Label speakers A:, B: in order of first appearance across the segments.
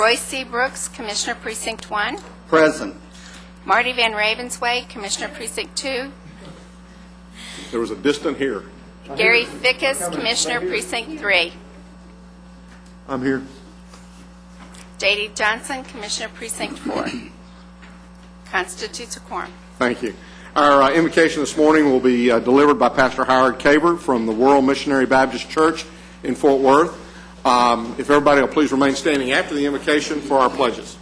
A: Royce C. Brooks, Commissioner Precinct 1.
B: Present.
A: Marty Van Ravensway, Commissioner Precinct 2.
C: There was a distant here.
A: Gary Fickus, Commissioner Precinct 3.
C: I'm here.
A: J.D. Johnson, Commissioner Precinct 4. Constitutes a quorum.
C: Thank you. Our invocation this morning will be delivered by Pastor Howard Caber from the World Missionary Baptist Church in Fort Worth. If everybody will please remain standing after the invocation for our pledges.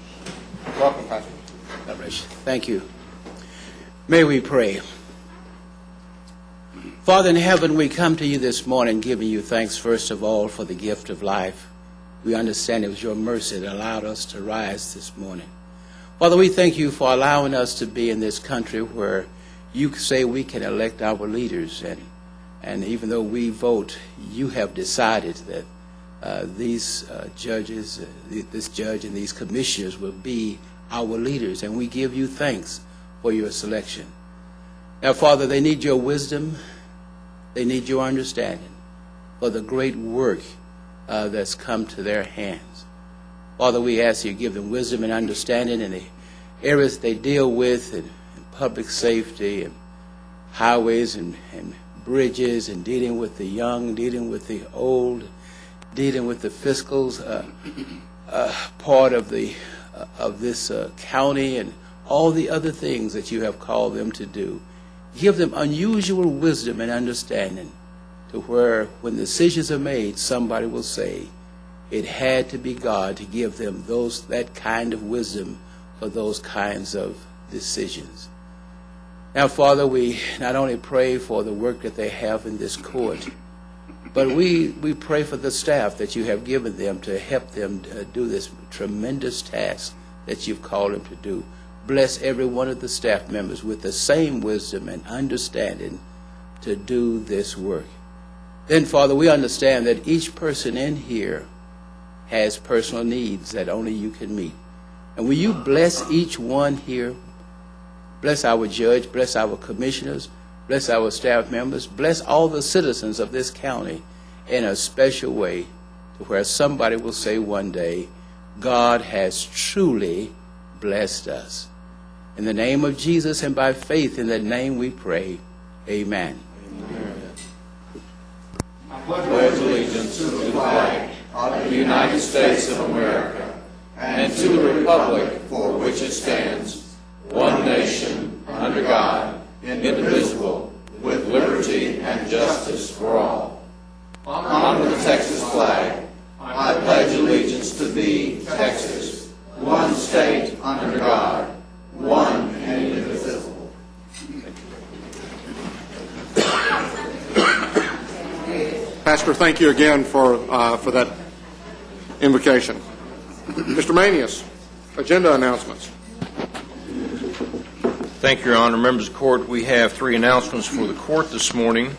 C: Welcome, Pastor.
D: Thank you. May we pray. Father in heaven, we come to you this morning giving you thanks, first of all, for the gift of life. We understand it was your mercy that allowed us to rise this morning. Father, we thank you for allowing us to be in this country where you say we can elect our leaders. And even though we vote, you have decided that these judges, this judge and these commissioners will be our leaders. And we give you thanks for your selection. Now, Father, they need your wisdom. They need your understanding for the great work that's come to their hands. Father, we ask you to give them wisdom and understanding in the areas they deal with, in public safety and highways and bridges, and dealing with the young, dealing with the old, dealing with the fiscals part of this county, and all the other things that you have called them to do. Give them unusual wisdom and understanding to where when decisions are made, somebody will say, it had to be God to give them that kind of wisdom for those kinds of decisions. Now, Father, we not only pray for the work that they have in this court, but we pray for the staff that you have given them to help them do this tremendous task that you've called them to do. Bless every one of the staff members with the same wisdom and understanding to do this work. Then, Father, we understand that each person in here has personal needs that only you can meet. And will you bless each one here? Bless our judge, bless our commissioners, bless our staff members, bless all the citizens of this county in a special way to where somebody will say one day, God has truly blessed us. In the name of Jesus and by faith in that name we pray. Amen.
C: Amen.
E: I pledge allegiance to the flag of the United States of America and to the republic for which it stands, one nation, under God, indivisible, with liberty and justice for all. Under the Texas flag, I pledge allegiance to thee, Texas, one state under God, one and indivisible.
C: Pastor, thank you again for that invocation. Mr. Manius, agenda announcements.
F: Thank you, Your Honor. Members of the court, we have 3 announcements for the court this morning.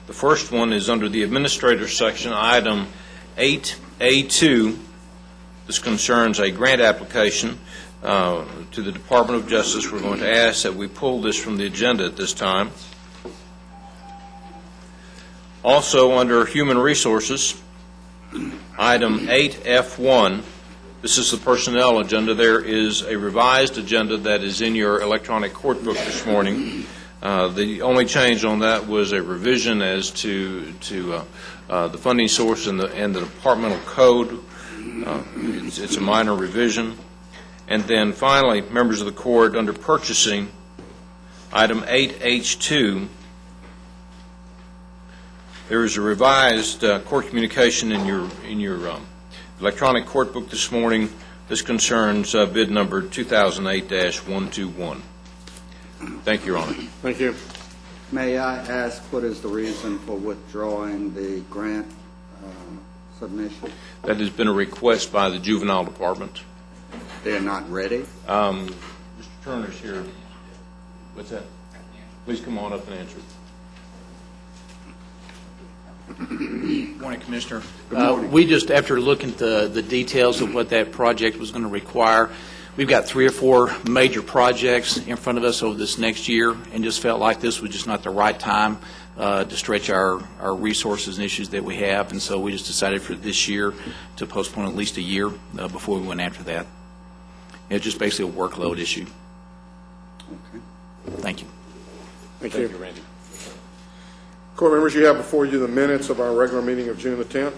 F: The first one is under the Administrator section, item 8A2. This concerns a grant application to the Department of Justice. We're going to ask that we pull this from the agenda at this time. Also, under Human Resources, item 8F1, this is the personnel agenda. There is a revised agenda that is in your electronic court book this morning. The only change on that was a revision as to the funding source and the departmental code. It's a minor revision. And then finally, members of the court, under purchasing, item 8H2, there is a revised court communication in your electronic court book this morning. This concerns bid number 2008-121. Thank you, Your Honor.
C: Thank you.
B: May I ask what is the reason for withdrawing the grant submission?
F: That has been a request by the Juvenile Department.
B: They're not ready?
F: Mr. Turner's here. What's that? Please come on up and answer.
G: Good morning, Commissioner.
C: Good morning.
G: We just, after looking at the details of what that project was going to require, we've got 3 or 4 major projects in front of us over this next year, and just felt like this was just not the right time to stretch our resources and issues that we have, and so we just decided for this year to postpone at least a year before we went after that. It's just basically a workload issue.
B: Okay.
G: Thank you.
C: Thank you, Randy. Court members, you have before you the minutes of our regular meeting of June the 10th.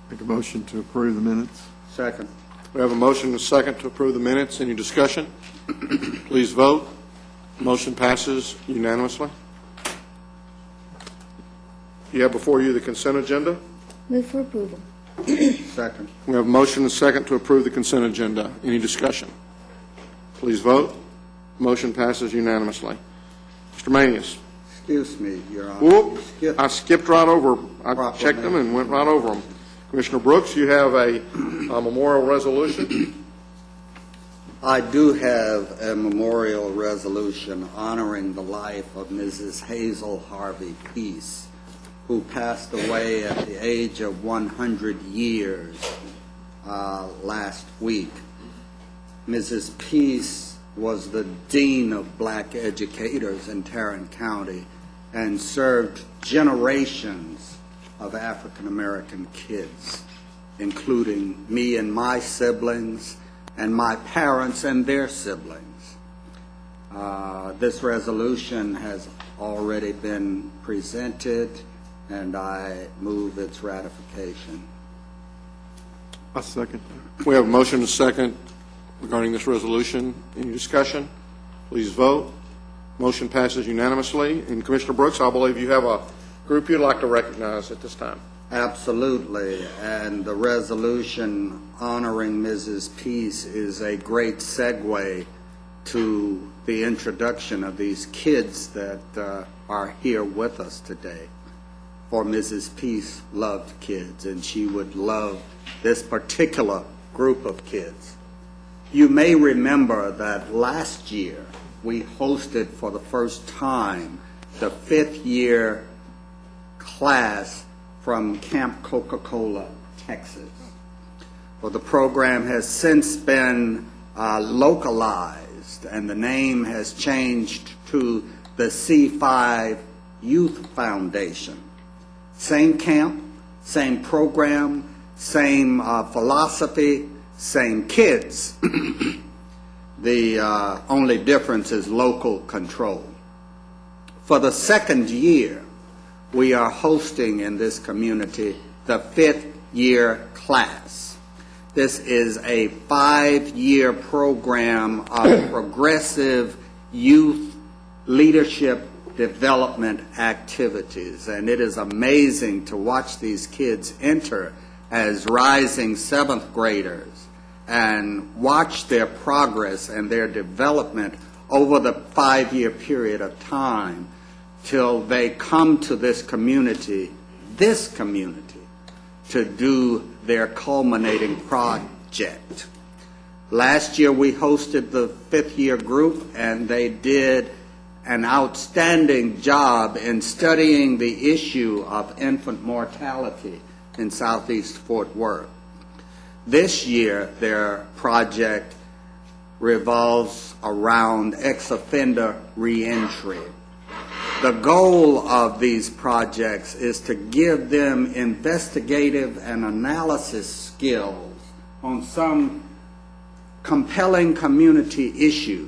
H: Make a motion to approve the minutes.
B: Second.
C: We have a motion and a second to approve the minutes. Any discussion? Please vote. Motion passes unanimously. You have before you the consent agenda.
I: Move for approval.
B: Second.
C: We have a motion and a second to approve the consent agenda. Any discussion? Please vote. Motion passes unanimously. Mr. Manius.
B: Excuse me, Your Honor.
C: Whoop,
B: Skip.
C: I skipped right over. I
B: Proclamation.
C: checked them and went right over them. Commissioner Brooks, you have a memorial resolution.
B: I do have a memorial resolution honoring the life of Mrs. Hazel Harvey Peace, who passed away at the age of 100 years last week. Mrs. Peace was the Dean of Black Educators in Tarrant County and served generations of African American kids, including me and my siblings, and my parents and their siblings. This resolution has already been presented, and I move its ratification.
H: I second that.
C: We have a motion and a second regarding this resolution. Any discussion? Please vote. Motion passes unanimously. And Commissioner Brooks, I believe you have a group you'd like to recognize at this time.
B: Absolutely, and the resolution honoring Mrs. Peace is a great segue to the introduction of these kids that are here with us today. For Mrs. Peace loved kids, and she would love this particular group of kids. You may remember that last year we hosted for the first time the 5th year class from Camp Coca-Cola, Texas. Well, the program has since been localized, and the name has changed to the C5 Youth Foundation. Same camp, same program, same philosophy, same kids. The only difference is local control. For the 2nd year, we are hosting in this community the 5th year class. This is a 5-year program of progressive youth leadership development activities, and it is amazing to watch these kids enter as rising 7th graders and watch their progress and their development over the 5-year period of time till they come to this community, to do their culminating project. Last year we hosted the 5th year group, and they did an outstanding job in studying the issue of infant mortality in Southeast Fort Worth. This year, their project revolves around ex-offender reentry. The goal of these projects is to give them investigative and analysis skills on some compelling community issue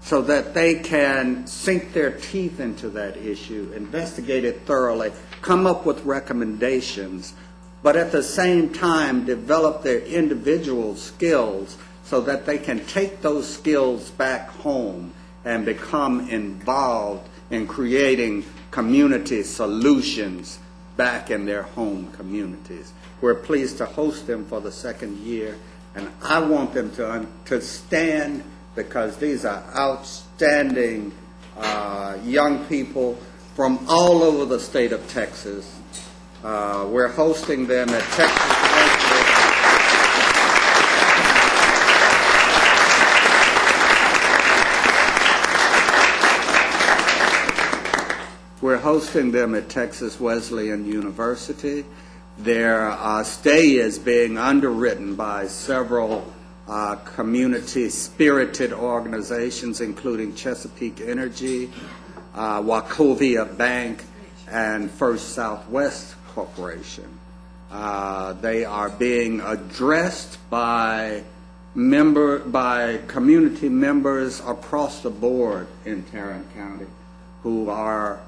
B: so that they can sink their teeth into that issue, investigate it thoroughly, come up with recommendations, but at the same time develop their individual skills so that they can take those skills back home and become involved in creating community solutions back in their home communities. We're pleased to host them for the 2nd year, and I want them to stand, because these are outstanding young people from all over the state of Texas. We're hosting them at Texas. We're hosting them at Texas Wesleyan University. Their stay is being underwritten by several community-spirited organizations, including Chesapeake Energy, Wachovia Bank, and First Southwest Corporation. They are being addressed by community members across the board in Tarrant County who are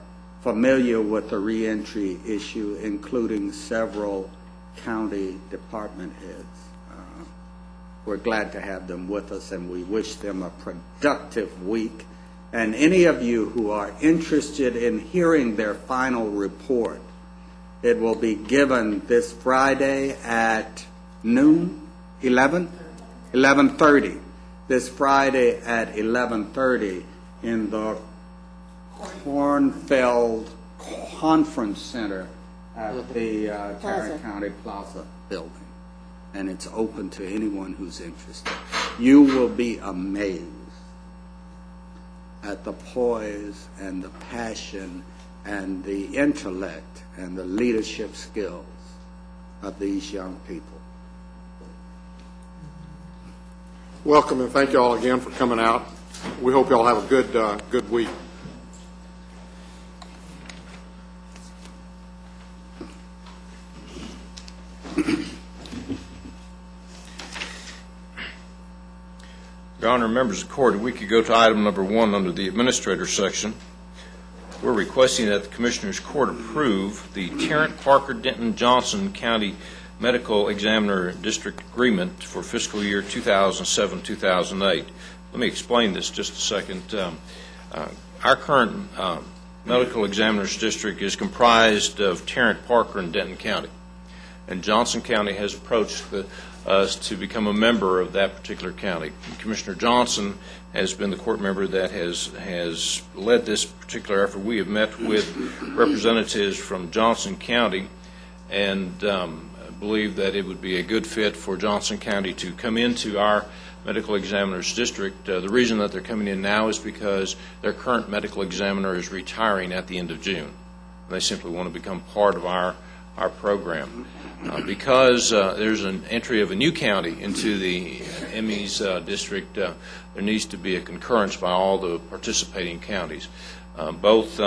B: familiar with the reentry issue, including several county department heads. We're glad to have them with us, and we wish them a productive week. And any of you who are interested in hearing their final report, it will be given this Friday at noon, 11:30. This Friday at 11:30 in the Cornfeld Conference Center at the Tarrant County Plaza building. And it's open to anyone who's interested. You will be amazed at the poise and the passion and the intellect and the leadership skills of these young people.
C: Welcome, and thank you all again for coming out. We hope you all have a good week.
F: Your Honor, members of the court, we could go to item number 1 under the administrator section. We're requesting that the Commissioners Court approve the Tarrant Parker Denton Johnson County Medical Examiner District Agreement for fiscal year 2007-2008. Let me explain this just a second. Our current Medical Examiners District is comprised of Tarrant, Parker, and Denton County. And Johnson County has approached us to become a member of that particular county. Commissioner Johnson has been the court member that has led this particular effort. We have met with representatives from Johnson County and believe that it would be a good fit for Johnson County to come into our medical examiner's district. The reason that they're coming in now is because their current medical examiner is retiring at the end of June. They simply want to become part of our program. Because there's an entry of a new county into the ME's district, there needs to be a concurrence by all the participating counties. Both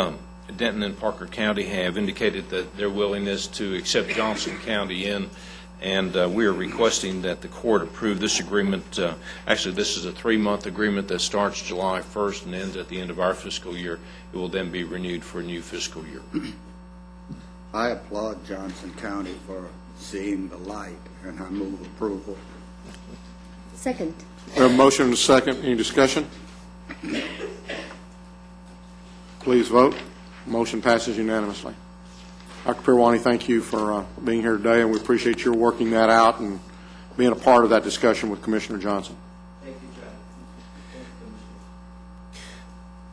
F: Denton and Parker County have indicated that their willingness to accept Johnson County in, and we are requesting that the court approve this agreement. Actually, this is a 3-month agreement that starts July 1st and ends at the end of our fiscal year. It will then be renewed for a new fiscal year.
B: I applaud Johnson County for seeing the light, and I move approval.
I: Second.
C: We have a motion and a second. Any discussion? Please vote. Motion passes unanimously. Dr. Pirwani, thank you for being here today, and we appreciate your working that out and being a part of that discussion with Commissioner Johnson.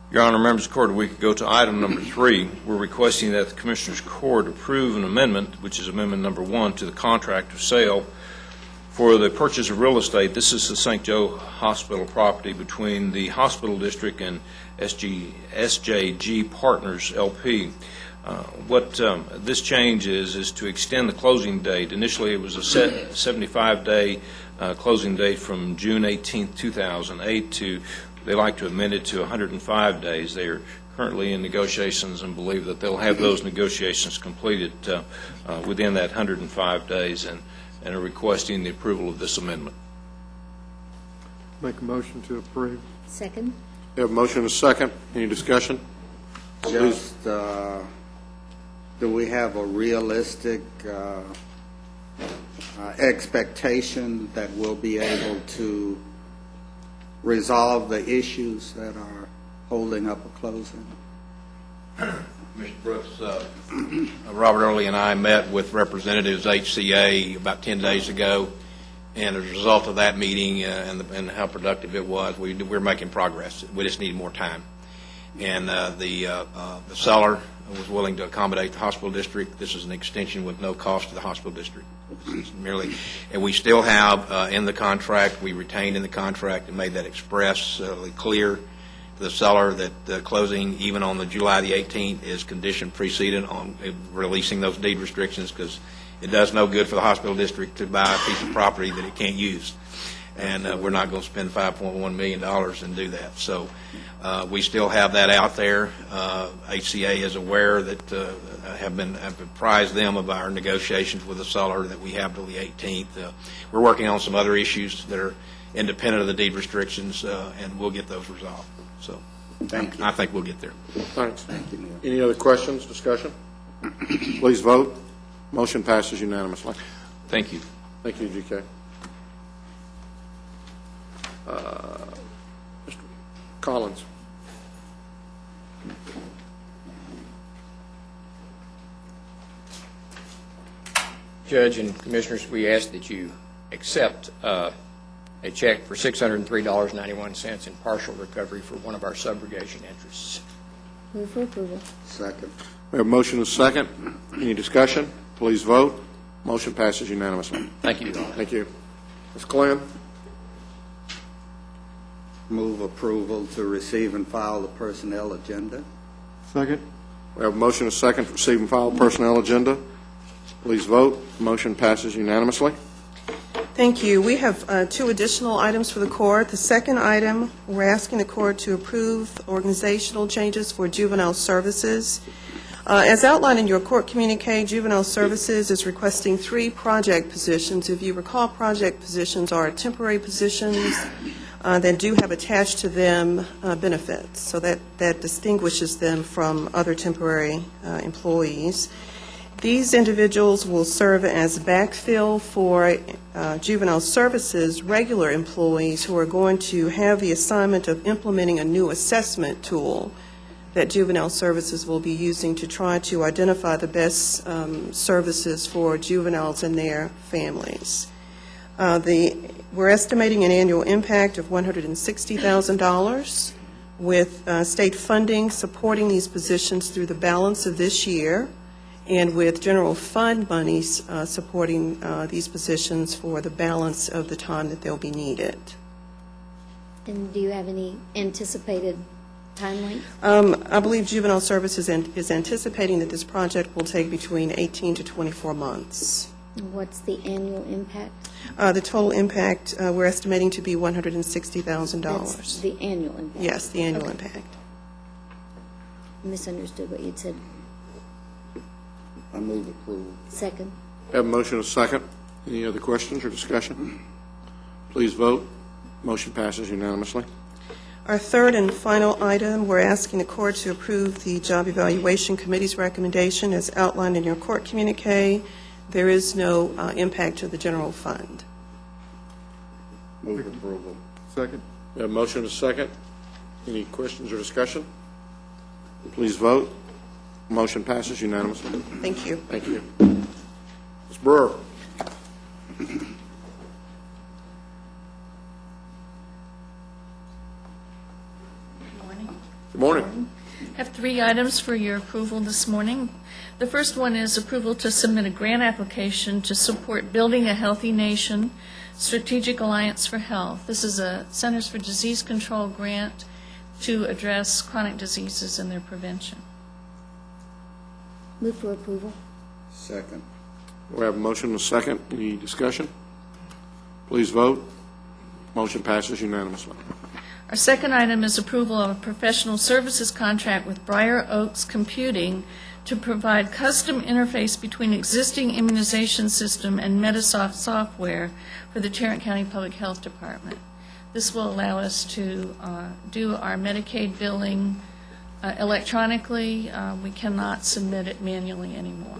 F: Your Honor, members of the court, we could go to item number 3. We're requesting that the Commissioners Court approve an amendment, which is amendment number 1, to the contract of sale for the purchase of real estate. This is the St. Joe Hospital property between the Hospital District and SJG Partners, LP. What this change is to extend the closing date. Initially, it was a 75-day closing date from June 18, 2008 to they like to amend it to 105 days. They are currently in negotiations and believe that they'll have those negotiations completed within that 105 days and are requesting the approval of this amendment.
H: Make a motion to approve.
I: Second.
C: We have a motion and a second. Any discussion?
B: Just, do we have a realistic expectation that we'll be able to resolve the issues that are holding up a closing?
G: Mr. Brooks, Robert Early and I met with representatives HCA about 10 days ago, and as a result of that meeting and how productive it was, we're making progress. We just need more time. And the seller was willing to accommodate the hospital district. This is an extension with no cost to the hospital district. Merely, and we still have in the contract, we retained in the contract and made that expressly clear to the seller that the closing, even on the July the 18th, is condition precedent on releasing those deed restrictions, because it does no good for the hospital district to buy a piece of property that it can't use.
F: and we're not going to spend $5.1 million and do that. So we still have that out there. HCA is aware that have apprised them of our negotiations with the seller that we have till the 18th. We're working on some other issues that are independent of the deed restrictions, and we'll get those resolved. So
B: Thank you.
F: I think we'll get there.
C: Thanks.
B: Thank you, Neil.
C: Any other questions, discussion? Please vote. Motion passes unanimously.
F: Thank you.
C: Thank you, GK. Mr. Collins.
J: Judge and Commissioners, we ask that you accept a check for $603.91 in partial recovery for one of our subrogation interests.
I: Move for approval.
B: Second.
C: We have a motion and a second. Any discussion? Please vote. Motion passes unanimously.
J: Thank you, Your Honor.
C: Thank you. Ms. Glenn?
B: Move approval to receive and file the personnel agenda.
H: Second.
C: We have a motion and a second to receive and file personnel agenda. Please vote. Motion passes unanimously.
K: Thank you. We have two additional items for the court. The second item, we're asking the court to approve organizational changes for juvenile services. As outlined in your court communique, Juvenile Services is requesting 3 project positions. If you recall, project positions are temporary positions that do have attached to them benefits, so that distinguishes them from other temporary employees. These individuals will serve as backfill for Juvenile Services regular employees who are going to have the assignment of implementing a new assessment tool that Juvenile Services will be using to try to identify the best services for juveniles and their families. We're estimating an annual impact of $160,000 with state funding supporting these positions through the balance of this year, and with general fund monies supporting these positions for the balance of the time that they'll be needed.
I: And do you have any anticipated timeline?
K: I believe Juvenile Services is anticipating that this project will take between 18 to 24 months.
I: What's the annual impact?
K: The total impact we're estimating to be $160,000.
I: That's the annual impact?
K: Yes, the annual
I: Okay.
K: impact.
I: Misunderstood what you'd said.
B: I move approval.
I: Second.
C: We have a motion and a second. Any other questions or discussion? Please vote. Motion passes unanimously.
K: Our third and final item, we're asking the court to approve the Job Evaluation Committee's recommendation as outlined in your court communique. There is no impact to the general fund.
B: Move approval.
H: Second.
C: We have a motion and a second. Any questions or discussion? Please vote. Motion passes unanimously.
K: Thank you.
C: Thank you. Ms. Brewer. Good morning.
L: I have 3 items for your approval this morning. The first one is approval to submit a grant application to support Building a Healthy Nation Strategic Alliance for Health. This is a Centers for Disease Control grant to address chronic diseases and their prevention.
I: Move for approval.
B: Second.
C: We have a motion and a second. Any discussion? Please vote. Motion passes unanimously.
L: Our second item is approval of a professional services contract with Briar Oaks Computing to provide custom interface between existing immunization system and Medisoft software for the Tarrant County Public Health Department. This will allow us to do our Medicaid billing electronically. We cannot submit it manually anymore.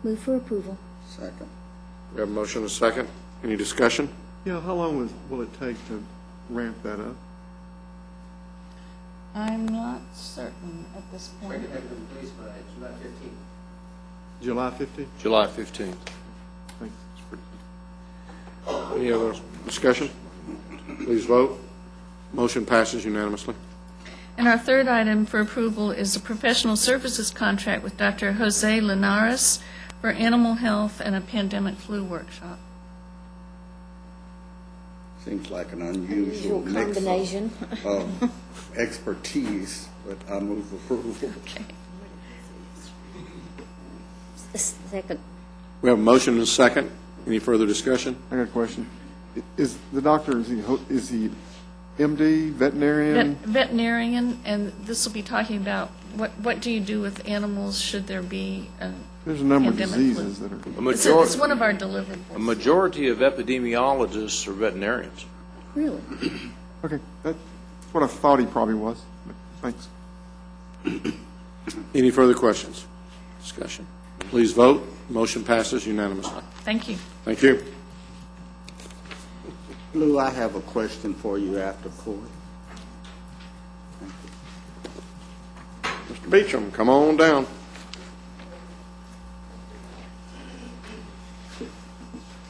I: Move for approval.
B: Second.
C: We have a motion and a second. Any discussion?
H: Yeah, how long will it take to ramp that up?
L: I'm not certain at this point.
H: July 15th?
J: July 15th.
H: Thanks.
C: Any other discussion? Please vote. Motion passes unanimously.
L: And our third item for approval is a professional services contract with Dr. Jose Linares for animal health and a pandemic flu workshop.
B: Seems like an unusual mix
I: combination.
B: of expertise, but I move approval.
L: Okay.
I: Second.
C: We have a motion and a second. Any further discussion?
H: I got a question. Is the doctor, is he MD, veterinarian?
L: Veterinarian, and this will be talking about what do you do with animals should there be a
H: There's a number of
L: pandemic
H: diseases that are,
L: It's one of our deliverables.
F: A majority of epidemiologists are veterinarians.
I: Really?
H: okay, that's what I thought he probably was. But thanks.
C: Any further questions? Discussion? Please vote. Motion passes unanimously.
L: Thank you.
C: Thank you.
B: Lou, I have a question for you after court.
C: Mr. Beecham, come on down.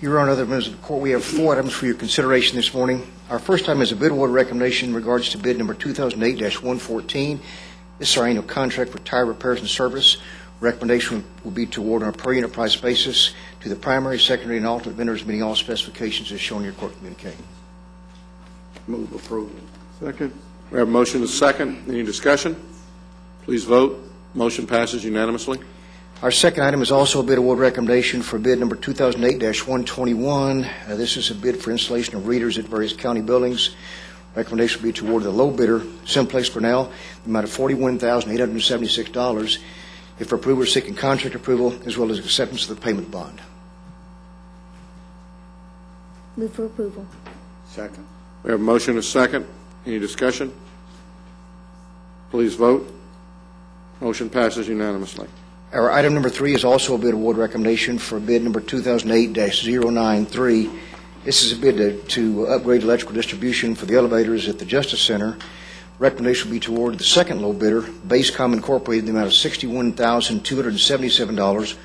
M: Your Honor, other members of the court, we have 4 items for your consideration this morning. Our first item is a bid award recommendation in regards to bid number 2008-114. This is our annual contract for tire repairs and service. Recommendation will be to award on a per unit price basis to the primary, secondary, and alternate vendors meeting all specifications as shown in your court communique.
B: Move approval.
H: Second.
C: We have a motion and a second. Any discussion? Please vote. Motion passes unanimously.
M: Our second item is also a bid award recommendation for bid number 2008-121. This is a bid for installation of readers at various county buildings. Recommendation will be to award the low bidder, Simplex Grinnell, the amount of $41,876. If approved, we're seeking contract approval as well as acceptance of the payment bond.
I: Move for approval.
B: Second.
C: We have a motion and a second. Any discussion? Please vote. Motion passes unanimously.
M: Our item number 3 is also a bid award recommendation for bid number 2008-093. This is a bid to upgrade electrical distribution for the elevators at the Justice Center. Recommendation will be to award the second low bidder, Basecom Incorporated, the amount of $61,277.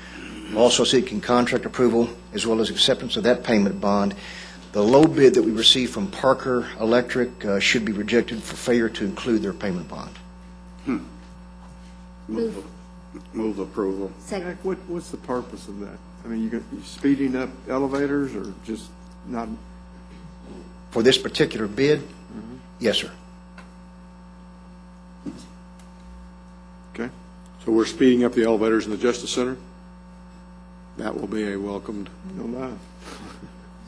M: Also seeking contract approval as well as acceptance of that payment bond. The low bid that we received from Parker Electric should be rejected for failure to include their payment bond.
B: Move approval.
I: Second.
H: What's the purpose of that? I mean, you speeding up elevators or just not?
M: For this particular bid, yes, sir.
H: Okay.
C: So we're speeding up the elevators in the Justice Center? That will be a welcomed.
H: No lie.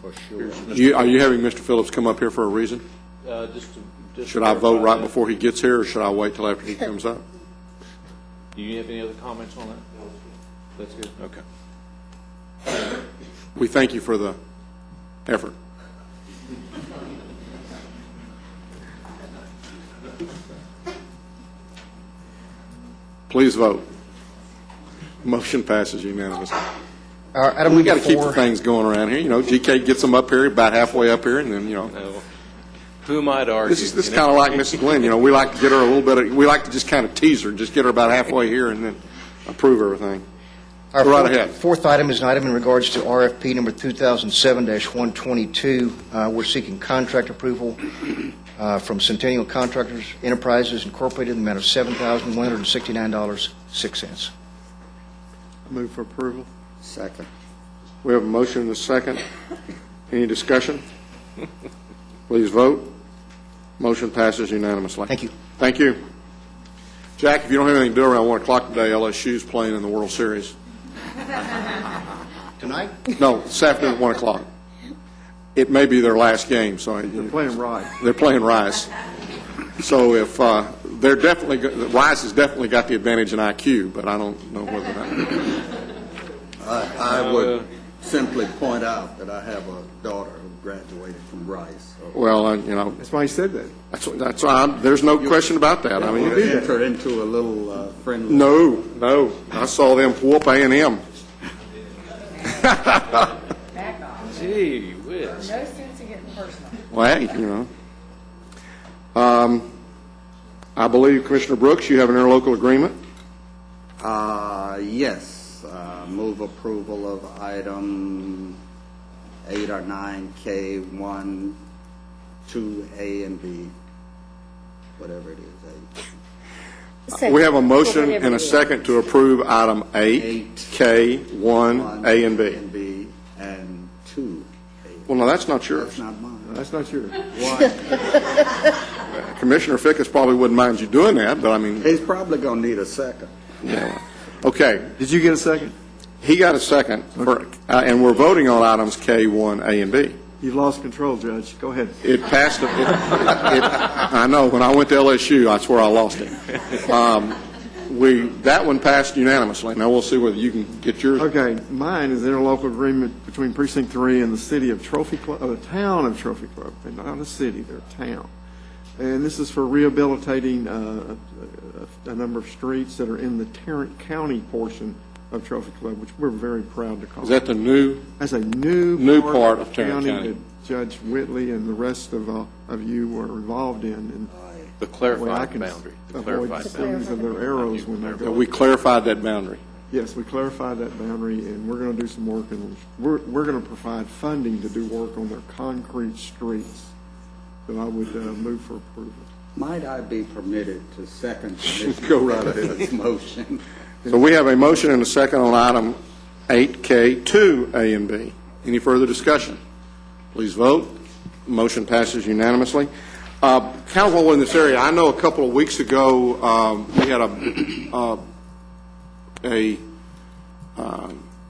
B: For sure.
C: Are you having Mr. Phillips come up here for a reason? Should I vote right before he gets here, or should I wait till after he comes up?
F: Do you have any other comments on that? That's good. Okay.
C: We thank you for the effort. Please vote. Motion passes unanimously.
M: Item
C: We got to
M: number
C: keep the
M: 4.
C: things going around here. You know, GK gets them up here, about halfway up here, and then, you know.
F: No. Who might argue?
C: This is kind of like Mrs. Glenn. You know, we like to get her a little bit. We like to just kind of tease her, just get her about halfway here, and then approve everything.
M: Our
C: Go right ahead.
M: fourth item is an item in regards to RFP number 2007-122. We're seeking contract approval from Centennial Contractors Enterprises Incorporated in the amount of $7,169.06.
H: Move for approval.
B: Second.
C: We have a motion and a second. Any discussion? Please vote. Motion passes unanimously.
M: Thank you.
C: Thank you. Jack, if you don't have anything to do around 1 o'clock today, LSU's playing in the World Series.
M: Tonight?
C: No, this afternoon at 1 o'clock. It may be their last game, so
H: They're playing right.
C: they're playing Rice. So if they're definitely, Rice has definitely got the advantage in IQ, but I don't know whether that.
B: I would simply point out that I have a daughter who graduated from Rice. So
C: Well, you know,
H: That's why he said that.
C: that's there's no question about that. I mean,
B: we'll enter into a little friendly.
C: no, I saw them whoop A&M.
F: Gee whiz.
L: No sense in getting personal.
C: Well, hey, you know. I believe, Commissioner Brooks, you have an interlocal agreement.
B: Yes. Move approval of item 8 or 9K1, 2A and B, whatever it is.
I: Second.
C: We have a motion
I: Whatever
C: and a
I: it is.
C: second to approve item 8, K1, A and B.
B: And B and 2A.
C: Well, no, that's not
B: That's
C: yours.
B: not mine.
H: That's not yours.
B: Why?
C: Commissioner Fickus probably wouldn't mind you doing that, but I mean,
B: He's probably going to need a second.
C: yeah. Okay,
H: Did you get a second?
C: he got a second, and we're voting on items K1, A and B.
H: You've lost control, Judge. Go ahead.
C: It passed, I know, when I went to LSU, that's where I lost it. That one passed unanimously. Now we'll see whether you can get yours.
H: Okay, mine is interlocal agreement between Precinct 3 and the city of Trophy Club, the town of Trophy Club. They're not a city, they're a town. And this is for rehabilitating a number of streets that are in the Tarrant County portion of Trophy Club, which we're very proud to call.
C: Is that the new?
H: That's a new
C: part of Tarrant County
H: that Judge Whitley and the rest of you were involved in. And
F: The clarified boundary. The
H: avoid
F: clarified
H: the
F: boundary.
H: stings of their arrows when they go.
C: We clarified that boundary.
H: Yes, we clarified that boundary, and we're going to do some work, and we're going to provide funding to do work on their concrete streets. So I would move for approval.
B: Might I be permitted to second
C: Go right ahead.
B: Commissioner's motion?
C: So we have a motion and a second on item 8K, 2A and B. Any further discussion? Please vote. Motion passes unanimously. Council in this area, I know a couple of weeks ago we had a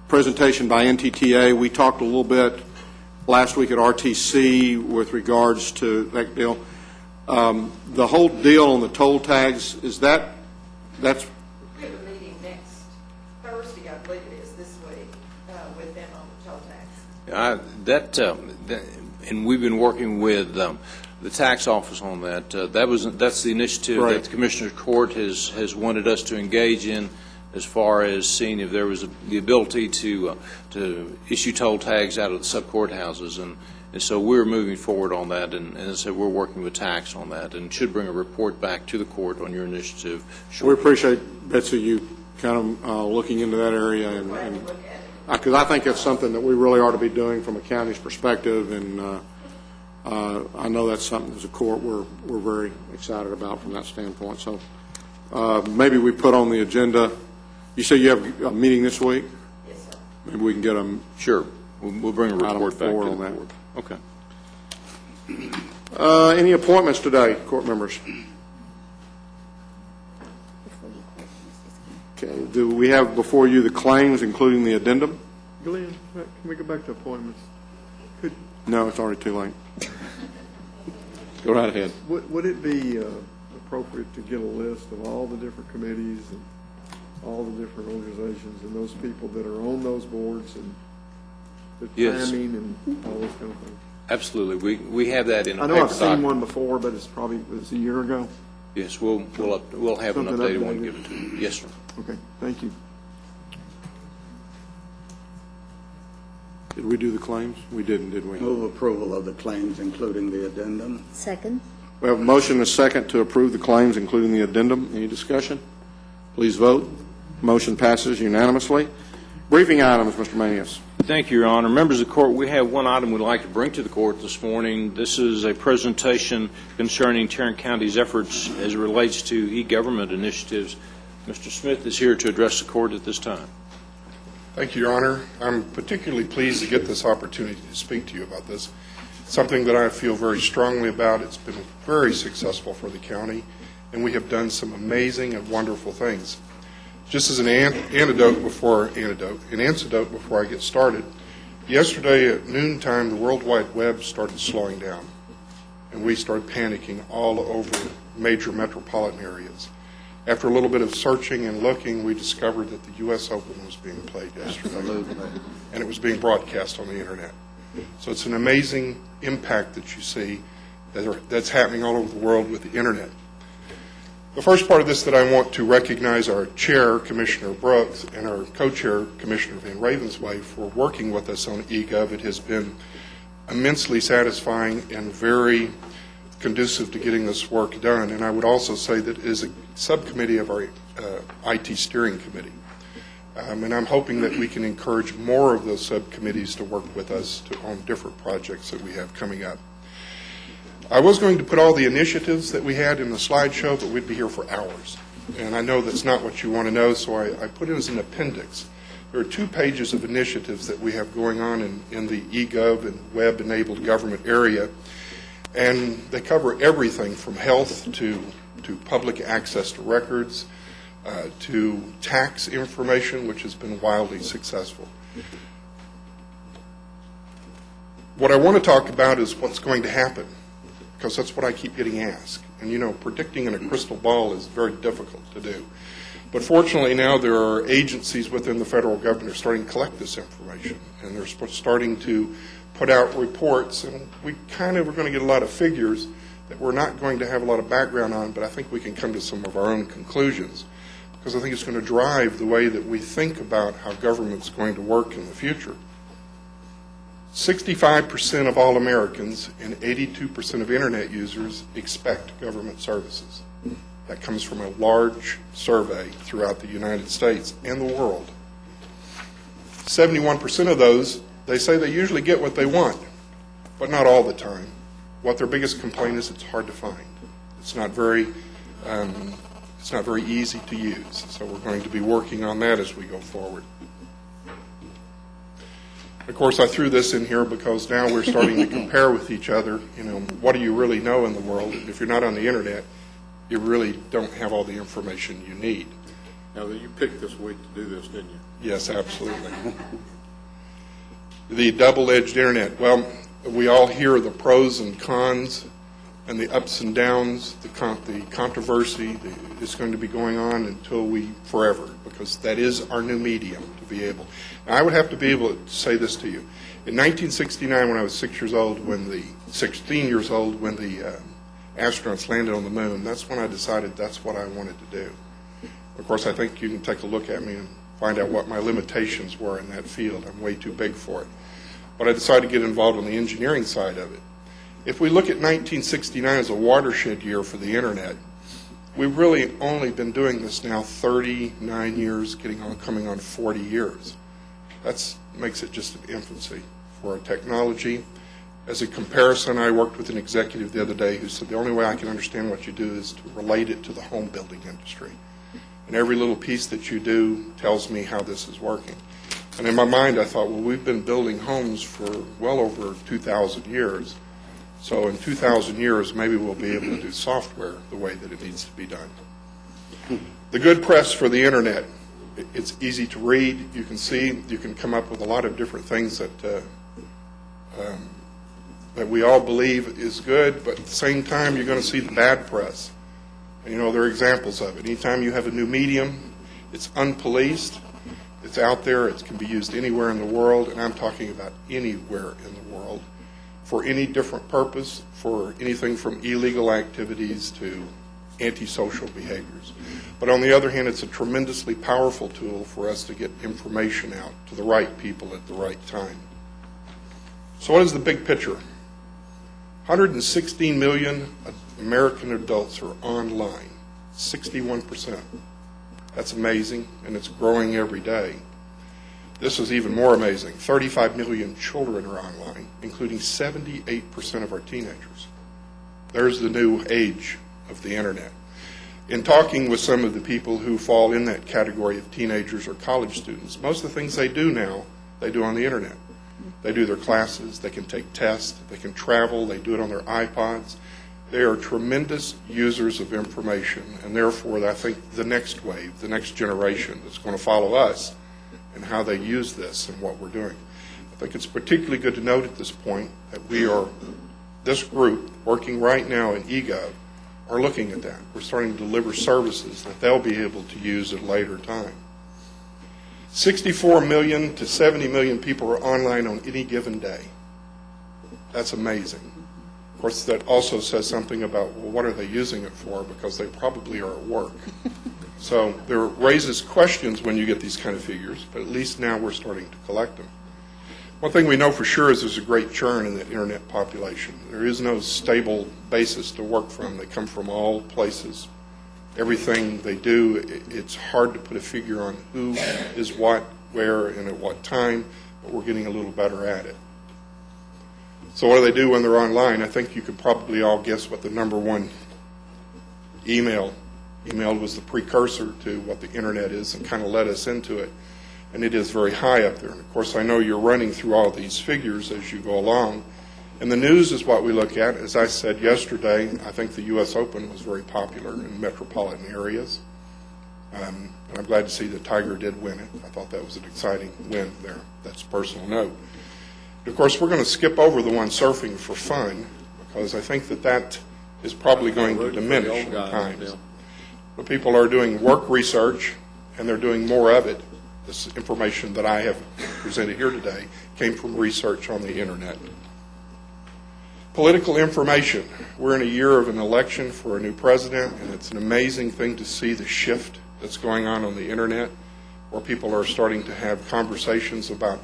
C: presentation by NTTA. We talked a little bit last week at RTC with regards to that deal. The whole deal on the toll tags, that's
K: We have a meeting next Thursday, I believe it is, this week, with them on the toll tax.
F: And we've been working with the tax office on that. That's the initiative
C: Right.
F: that the Commissioner's Court has wanted us to engage in, as far as seeing if there was the ability to issue toll tags out of the sub-courthouses. And so we're moving forward on that, and as I said, we're working with tax on that, and should bring a report back to the court on your initiative
C: We
F: shortly.
C: appreciate, Betsy, you kind of looking into that area, and because I think it's something that we really ought to be doing from a county's perspective, and I know that's something as a court we're very excited about from that standpoint. So maybe we put on the agenda. You say you have a meeting this week?
K: Yes, sir.
C: Maybe we can get a
F: Sure. We'll bring a
C: Item
F: report back
C: 4
F: to
C: on
F: the
C: that.
F: court. Okay.
C: Any appointments today, court members? Okay. Do we have before you the claims, including the addendum?
H: Glenn, can we go back to appointments?
C: No, it's already too late. Go right ahead.
H: Would it be appropriate to get a list of all the different committees and all the different organizations and those people that are on those boards and the
F: Yes.
H: timing and all those kind of things?
F: Absolutely. We have that in a
H: I
F: paper
H: know
F: document.
H: I've seen one before, but it's a year ago.
F: Yes, we'll have an
H: Something
F: updated one
H: updated.
F: given to you. Yes, sir.
H: Okay, thank you.
C: Did we do the claims? We didn't, did we?
B: Move approval of the claims, including the addendum.
I: Second?
C: We have a motion and a second to approve the claims, including the addendum. Any discussion? Please vote. Motion passes unanimously. Briefing items, Mr. Manius.
F: Thank you, Your Honor. Members of the court, we have one item we'd like to bring to the court this morning. This is a presentation concerning Tarrant County's efforts as it relates to e-government initiatives. Mr. Smith is here to address the court at this time.
N: Thank you, Your Honor. I'm particularly pleased to get this opportunity to speak to you about this. Something that I feel very strongly about. It's been very successful for the county, and we have done some amazing and wonderful things. Just as an antidote before I get started, yesterday at noontime, the World Wide Web started slowing down, and we started panicking all over major metropolitan areas. After a little bit of searching and looking, we discovered that the U.S. Open was being played yesterday, and it was being broadcast on the Internet. So it's an amazing impact that you see that's happening all over the world with the Internet. The first part of this that I want to recognize our chair, Commissioner Brooks, and our co-chair, Commissioner Van Ravensway, for working with us on eGov. It has been immensely satisfying and very conducive to getting this work done. And I would also say that it is a subcommittee of our IT steering committee. And I'm hoping that we can encourage more of those subcommittees to work with us on different projects that we have coming up. I was going to put all the initiatives that we had in the slideshow, but we'd be here for hours. And I know that's not what you want to know, so I put it as an appendix. There are 2 pages of initiatives that we have going on in the eGov and web-enabled government area, and they cover everything from health to public access to records, to tax information, which has been wildly successful. What I want to talk about is what's going to happen, because that's what I keep getting asked. And, you know, predicting in a crystal ball is very difficult to do. But fortunately now there are agencies within the federal government that are starting to collect this information, and they're starting to put out reports, and we kind of are going to get a lot of figures that we're not going to have a lot of background on, but I think we can come to some of our own conclusions, because I think it's going to drive the way that we think about how government's going to work in the future. 65% of all Americans and 82% of Internet users expect government services. That comes from a large survey throughout the United States and the world. 71% of those, they say they usually get what they want, but not all the time. What their biggest complaint is, it's hard to find. It's not very easy to use. So we're going to be working on that as we go forward. Of course, I threw this in here because now we're starting to compare with each other. You know, what do you really know in the world? And if you're not on the Internet, you really don't have all the information you need.
C: Now, you picked this week to do this, didn't you?
N: Yes, absolutely. The double-edged Internet. Well, we all hear the pros and cons and the ups and downs, the controversy. It's going to be going on until forever, because that is our new medium to be able. Now, I would have to be able to say this to you. In 1969, when I was 16 years old, when the astronauts landed on the moon, that's when I decided that's what I wanted to do. Of course, I think you can take a look at me and find out what my limitations were in that field. I'm way too big for it. But I decided to get involved on the engineering side of it. If we look at 1969 as a watershed year for the Internet, we've really only been doing this now 39 years, coming on 40 years. That makes it just an infancy for our technology. As a comparison, I worked with an executive the other day who said the only way I can understand what you do is to relate it to the home building industry. And every little piece that you do tells me how this is working. And in my mind, I thought, well, we've been building homes for well over 2,000 years. So in 2,000 years, maybe we'll be able to do software the way that it needs to be done. The good press for the Internet. It's easy to read. You can see, you can come up with a lot of different things that we all believe is good, but at the same time, you're going to see the bad press. And, you know, there are examples of it. Anytime you have a new medium, it's unpoliced, it's out there, it can be used anywhere in the world, and I'm talking about anywhere in the world, for any different purpose, for anything from illegal activities to antisocial behaviors. But on the other hand, it's a tremendously powerful tool for us to get information out to the right people at the right time. So what is the big picture? 116 million American adults are online, 61%. That's amazing, and it's growing every day. This is even more amazing. 35 million children are online, including 78% of our teenagers. There's the new age of the Internet. In talking with some of the people who fall in that category of teenagers or college students, most of the things they do now, they do on the Internet. They do their classes, they can take tests, they can travel, they do it on their iPods. They are tremendous users of information, and therefore I think the next wave, the next generation that's going to follow us and how they use this and what we're doing. I think it's particularly good to note at this point that this group working right now in eGov are looking at that. We're starting to deliver services that they'll be able to use at a later time. 64 million to 70 million people are online on any given day. That's amazing. Of course, that also says something about, well, what are they using it for? Because they probably are at work. So there raises questions when you get these kind of figures, but at least now we're starting to collect them. One thing we know for sure is there's a great churn in the Internet population. There is no stable basis to work from. They come from all places. Everything they do, it's hard to put a figure on who is what, where, and at what time, but we're getting a little better at it. So what do they do when they're online? I think you could probably all guess what the number one email was the precursor to what the Internet is and kind of led us into it. And it is very high up there. And of course, I know you're running through all these figures as you go along. And the news is what we look at. As I said yesterday, I think the U.S. Open was very popular in metropolitan areas. And I'm glad to see that Tiger did win it. I thought that was an exciting win there. That's a personal note. Of course, we're going to skip over the one surfing for fun, because I think that is probably going to diminish in times. But people are doing work research, and they're doing more of it. This information that I have presented here today came from research on the internet. Political information. We're in a year of an election for a new president, and it's an amazing thing to see the shift that's going on the internet, where people are starting to have conversations about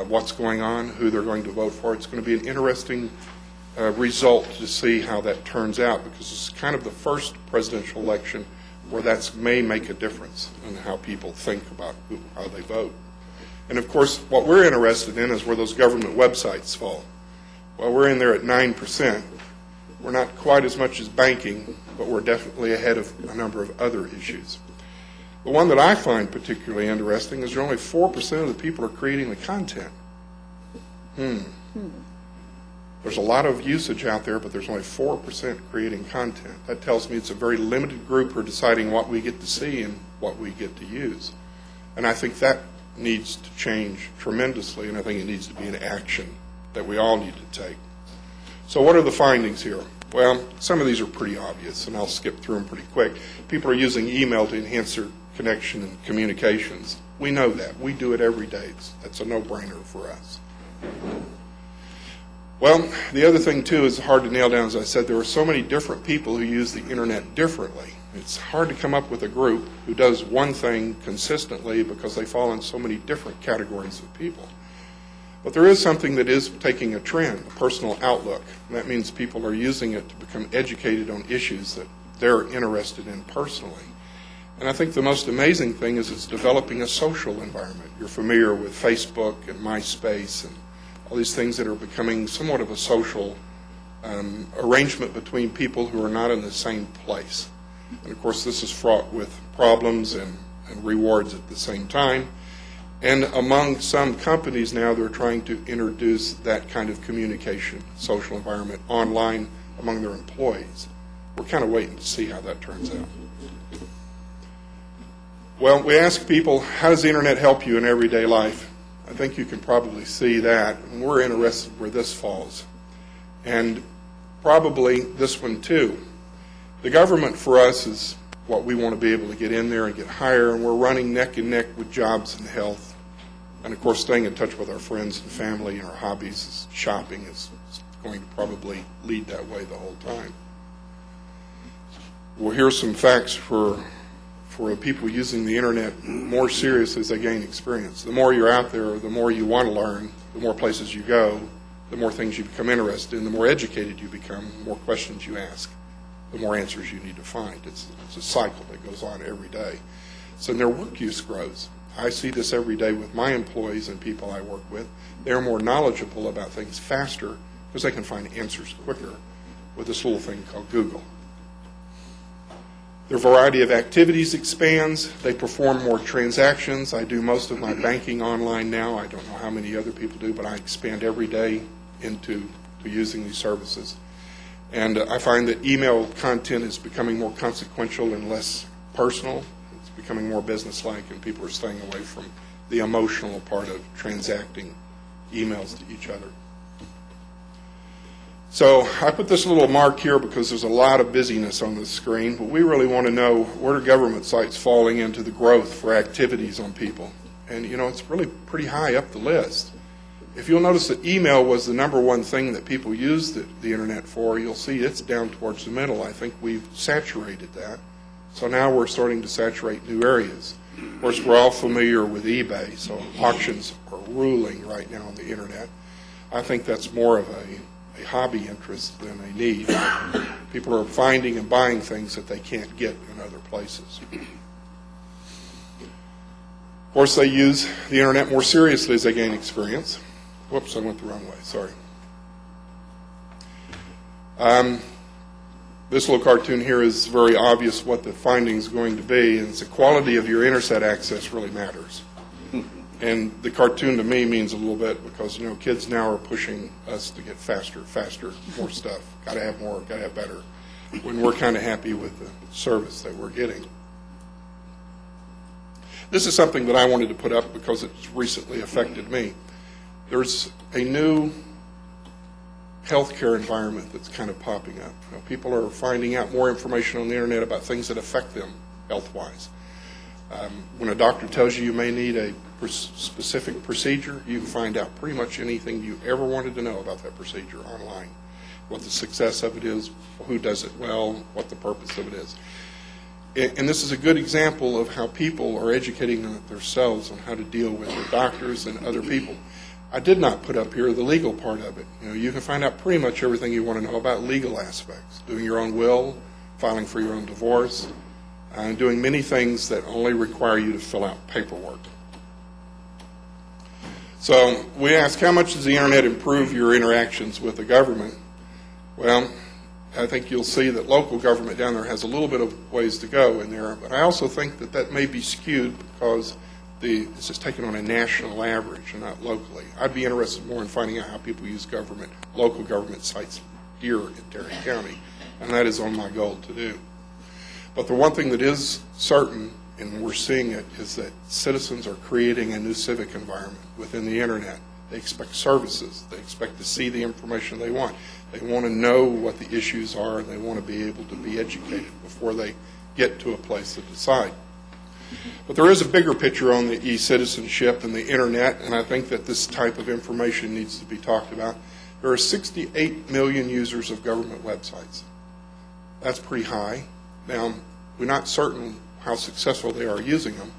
N: what's going on, who they're going to vote for. It's going to be an interesting result to see how that turns out, because it's kind of the first presidential election where that may make a difference in how people think about how they vote. And of course, what we're interested in is where those government websites fall. Well, we're in there at 9%. We're not quite as much as banking, but we're definitely ahead of a number of other issues. The one that I find particularly interesting is only 4% of the people are creating the content. There's a lot of usage out there, but there's only 4% creating content. That tells me it's a very limited group who are deciding what we get to see and what we get to use. And I think that needs to change tremendously, and I think it needs to be an action that we all need to take. So what are the findings here? Well, some of these are pretty obvious, and I'll skip through them pretty quick. People are using email to enhance their connection and communications. We know that. We do it every day. That's a no-brainer for us. Well, the other thing, too, is hard to nail down. As I said, there are so many different people who use the internet differently. It's hard to come up with a group who does one thing consistently because they fall in so many different categories of people. But there is something that is taking a trend, a personal outlook. And that means people are using it to become educated on issues that they're interested in personally. And I think the most amazing thing is it's developing a social environment. You're familiar with Facebook and MySpace and all these things that are becoming somewhat of a social arrangement between people who are not in the same place. And of course, this is fraught with problems and rewards at the same time. And among some companies now, they're trying to introduce that kind of communication, social environment, online among their employees. We're kind of waiting to see how that turns out. Well, we ask people, how does the internet help you in everyday life? I think you can probably see that. And we're interested where this falls. And probably this one too. The government for us is what we want to be able to get in there and get higher, and we're running neck and neck with jobs and health. And of course, staying in touch with our friends and family and our hobbies, shopping is going to probably lead that way the whole time. Well, here's some facts for people using the internet more seriously as they gain experience. The more you're out there, the more you want to learn, the more places you go, the more things you become interested in, the more educated you become, the more questions you ask, the more answers you need to find. It's a cycle that goes on every day. So their work use grows. I see this every day with my employees and people I work with. They're more knowledgeable about things faster because they can find answers quicker with this little thing called Google. Their variety of activities expands. They perform more transactions. I do most of my banking online now. I don't know how many other people do, but I expand every day into using these services. And I find that email content is becoming more consequential and less personal. It's becoming more businesslike, and people are staying away from the emotional part of transacting emails to each other. So I put this little mark here because there's a lot of busyness on the screen, but we really want to know where are government sites falling into the growth for activities on people. And, you know, it's really pretty high up the list. If you'll notice that email was the number one thing that people used the internet for, you'll see it's down towards the middle. I think we've saturated that. So now we're starting to saturate new areas. Of course, we're all familiar with eBay, so auctions are ruling right now on the internet. I think that's more of a hobby interest than a need. People are finding and buying things that they can't get in other places. Of course, they use the internet more seriously as they gain experience. Whoops, I went the wrong way, sorry. This little cartoon here is very obvious what the findings are going to be, and it's the quality of your internet access really matters. And the cartoon to me means a little bit because, you know, kids now are pushing us to get faster, more stuff. Got to have more, got to have better, when we're kind of happy with the service that we're getting. This is something that I wanted to put up because it's recently affected me. there's a new healthcare environment that's kind of popping up. You know, people are finding out more information on the internet about things that affect them health-wise. When a doctor tells you may need a specific procedure, you can find out pretty much anything you ever wanted to know about that procedure online. What the success of it is, who does it well, what the purpose of it is. And this is a good example of how people are educating themselves on how to deal with their doctors and other people. I did not put up here the legal part of it. You know, you can find out pretty much everything you want to know about legal aspects, doing your own will, filing for your own divorce, and doing many things that only require you to fill out paperwork. So we ask, how much does the internet improve your interactions with the government? Well, I think you'll see that local government down there has a little bit of ways to go in there, but I also think that that may be skewed because this is taken on a national average and not locally. I'd be interested more in finding out how people use government, local government sites here in Terry County, and that is on my goal to do. But the one thing that is certain, and we're seeing it, is that citizens are creating a new civic environment within the internet. They expect services. They expect to see the information they want. They want to know what the issues are, and they want to be able to be educated before they get to a place to decide. But there is a bigger picture on the e-citizenship and the internet, and I think that this type of information needs to be talked about. There are 68 million users of government websites. That's pretty high. Now, we're not certain how successful they are using them.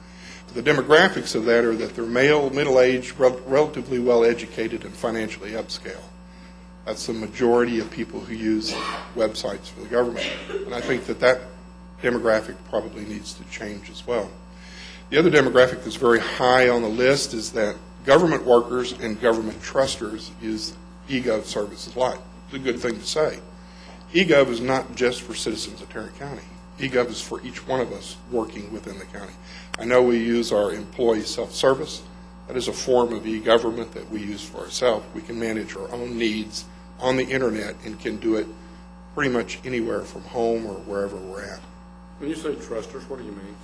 N: The demographics of that are that they're male, middle-aged, relatively well-educated, and financially upscale. That's the majority of people who use websites for the government. And I think that that demographic probably needs to change as well. The other demographic that's very high on the list is that government workers and government trusters use eGov services a lot. It's a good thing to say. eGov is not just for citizens of Tarrant County. eGov is for each one of us working within the county. I know we use our employee self-service. That is a form of e-government that we use for ourselves. We can manage our own needs on the internet and can do it pretty much anywhere from home or wherever we're at.
C: When you say trusters, what do you mean?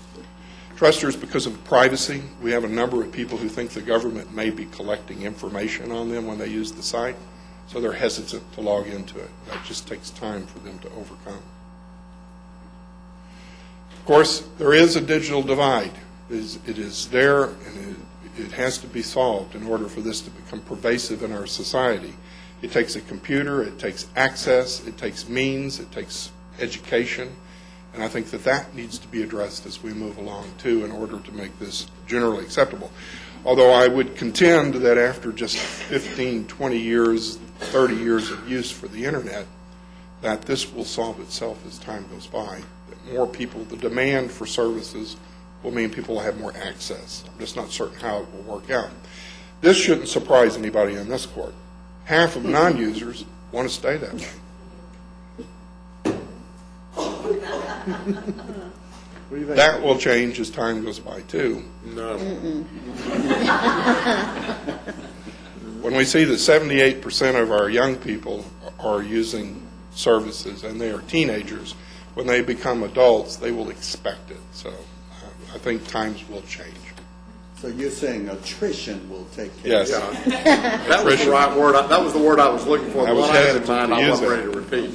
N: Trusters, because of privacy, we have a number of people who think the government may be collecting information on them when they use the site, so they're hesitant to log into it. That just takes time for them to overcome. Of course, there is a digital divide. It is there, and it has to be solved in order for this to become pervasive in our society. It takes a computer, it takes access, it takes means, it takes education, and I think that that needs to be addressed as we move along, too, in order to make this generally acceptable. Although I would contend that after just 15, 20 years, 30 years of use for the internet, that this will solve itself as time goes by. That more people, the demand for services will mean people will have more access. I'm just not certain how it will work out. This shouldn't surprise anybody in this court. Half of non-users want to stay that way. That will change as time goes by, too.
C: No.
N: When we see that 78% of our young people are using services and they are teenagers, when they become adults, they will expect it. So I think times will change.
B: So you're saying attrition will take care
N: Yes.
B: of it?
C: That was the right word. That was the word I was looking for.
N: I was
C: The one I had in
N: hesitant
C: mind,
N: to
C: I
N: use
C: wasn't ready to repeat.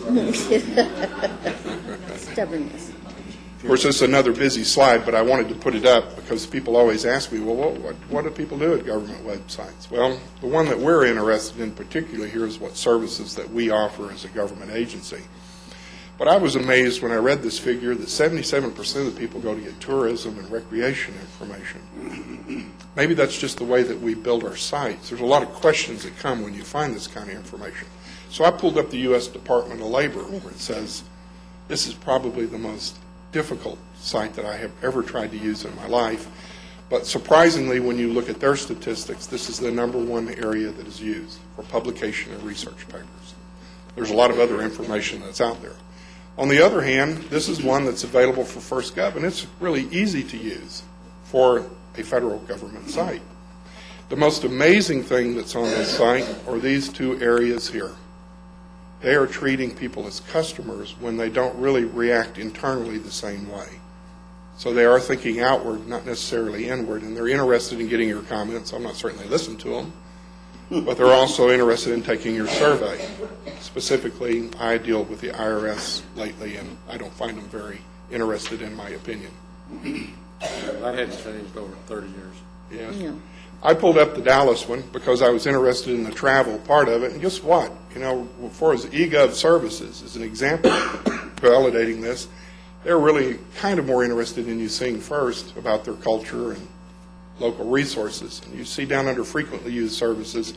I: Stubbornness.
N: Of course, this is another busy slide, but I wanted to put it up because people always ask me, well, what do people do at government websites? Well, the one that we're interested in particularly here is what services that we offer as a government agency. But I was amazed when I read this figure that 77% of the people go to get tourism and recreation information. Maybe that's just the way that we build our sites. There's a lot of questions that come when you find this kind of information. So I pulled up the U.S. Department of Labor where it says, this is probably the most difficult site that I have ever tried to use in my life. But surprisingly, when you look at their statistics, this is the #1 area that is used for publication of research papers. There's a lot of other information that's out there. On the other hand, this is one that's available for FirstGov, and it's really easy to use for a federal government site. The most amazing thing that's on this site are these two areas here. They are treating people as customers when they don't really react internally the same way. So they are thinking outward, not necessarily inward, and they're interested in getting your comments. I'm not certain they listen to them, but they're also interested in taking your survey. Specifically, I deal with the IRS lately, and I don't find them very interested, in my opinion.
C: That hadn't changed over 30 years.
N: Yes.
I: Yeah.
N: I pulled up the Dallas one because I was interested in the travel part of it, and guess what? You know, as far as eGov services is an example of validating this, they're really kind of more interested in you seeing first about their culture and local resources. And you see down under frequently used services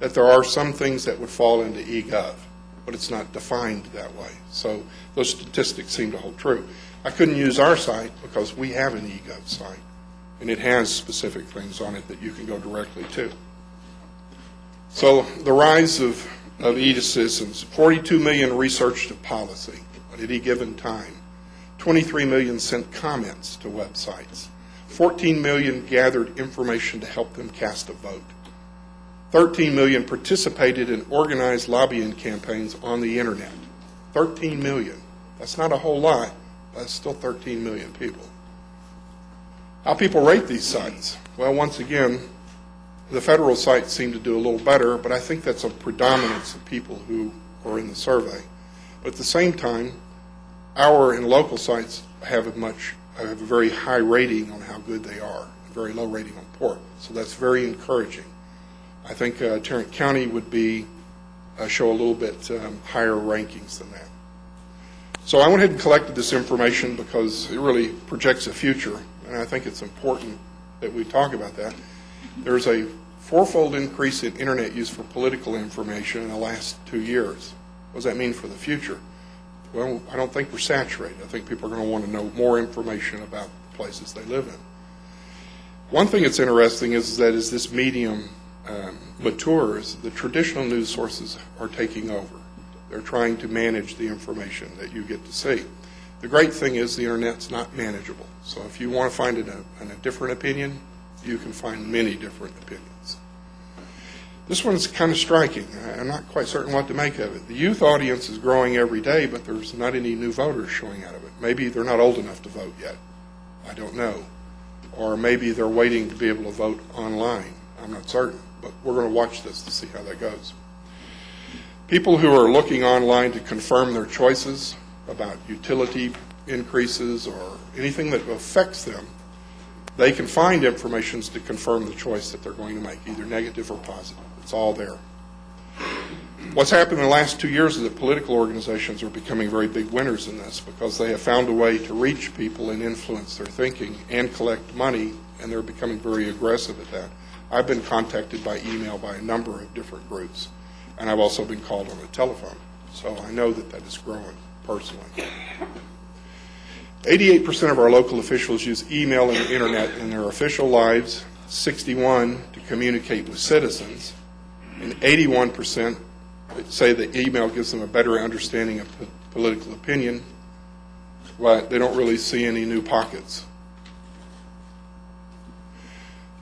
N: that there are some things that would fall into eGov, but it's not defined that way. So those statistics seem to hold true. I couldn't use our site because we have an eGov site, and it has specific things on it that you can go directly to. So the rise of e-citizens, 42 million researched a policy at any given time, 23 million sent comments to websites, 14 million gathered information to help them cast a vote, 13 million participated in organized lobbying campaigns on the internet. 13 million. That's not a whole lot, but it's still 13 million people. How people rate these sites? Well, once again, the federal sites seem to do a little better, but I think that's a predominance of people who are in the survey. But at the same time, our and local sites have a very high rating on how good they are, a very low rating on poor. So that's very encouraging. I think Tarrant County would show a little bit higher rankings than that. So I went ahead and collected this information because it really projects a future, and I think it's important that we talk about that. There's a fourfold increase in internet use for political information in the last 2 years. What does that mean for the future? Well, I don't think we're saturated. I think people are going to want to know more information about the places they live in. One thing that's interesting is that as this medium matures, the traditional news sources are taking over. They're trying to manage the information that you get to see. The great thing is the internet's not manageable. So if you want to find a different opinion, you can find many different opinions. This one's kind of striking. I'm not quite certain what to make of it. The youth audience is growing every day, but there's not any new voters showing out of it. Maybe they're not old enough to vote yet. I don't know. Or maybe they're waiting to be able to vote online. I'm not certain, but we're going to watch this to see how that goes. People who are looking online to confirm their choices about utility increases or anything that affects them, they can find information to confirm the choice that they're going to make, either negative or positive. It's all there. What's happened in the last 2 years is that political organizations are becoming very big winners in this because they have found a way to reach people and influence their thinking and collect money, and they're becoming very aggressive at that. I've been contacted by email by a number of different groups, and I've also been called on the telephone. So I know that that is growing personally. 88% of our local officials use email and the internet in their official lives, 61% to communicate with citizens, and 81% say that email gives them a better understanding of political opinion, but they don't really see any new pockets.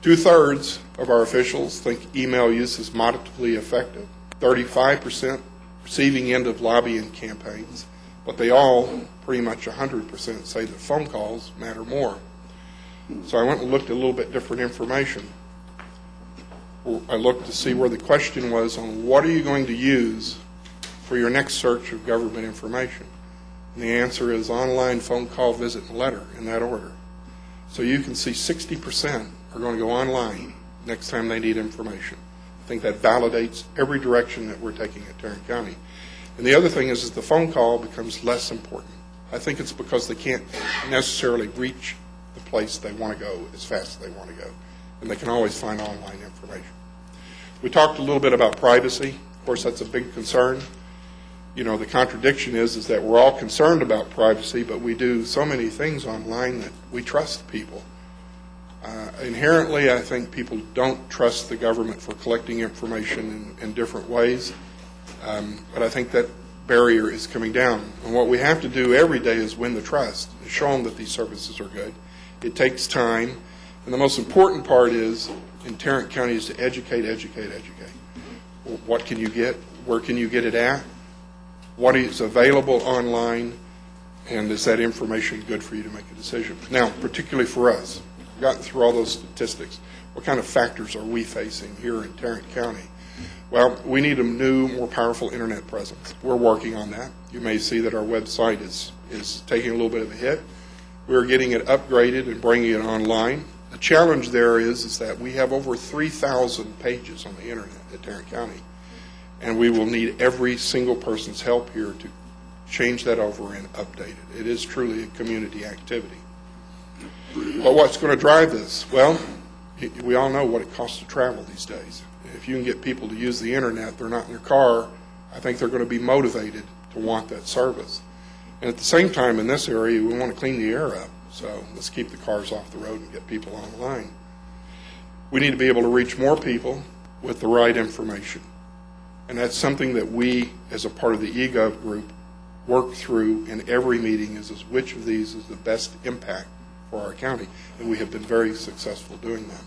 N: 2/3 of our officials think email use is modestly effective, 35% receiving end of lobbying campaigns, but they all, pretty much 100%, say that phone calls matter more. So I went and looked at a little bit different information. I looked to see where the question was on what are you going to use for your next search of government information. And the answer is online, phone call, visit, and letter, in that order. So you can see 60% are going to go online next time they need information. I think that validates every direction that we're taking at Tarrant County. And the other thing is the phone call becomes less important. I think it's because they can't necessarily reach the place they want to go as fast as they want to go. And they can always find online information. We talked a little bit about privacy. Of course, that's a big concern. You know, the contradiction is that we're all concerned about privacy, but we do so many things online that we trust people. Inherently, I think people don't trust the government for collecting information in different ways, but I think that barrier is coming down. And what we have to do every day is win the trust and show them that these services are good. It takes time, and the most important part is, in Tarrant County, is to educate. What can you get? Where can you get it at? What is available online? And is that information good for you to make a decision? Now, particularly for us, we've gotten through all those statistics. What kind of factors are we facing here in Tarrant County? Well, we need a new, more powerful internet presence. We're working on that. You may see that our website is taking a little bit of a hit. We're getting it upgraded and bringing it online. The challenge there is that we have over 3,000 pages on the internet at Tarrant County, and we will need every single person's help here to change that over and update it. It is truly a community activity. But what's going to drive this? Well, we all know what it costs to travel these days. If you can get people to use the internet, they're not in their car, I think they're going to be motivated to want that service. And at the same time, in this area, we want to clean the air up. So let's keep the cars off the road and get people online. We need to be able to reach more people with the right information. And that's something that we, as a part of the eGov group, work through in every meeting is which of these is the best impact for our county. And we have been very successful doing that.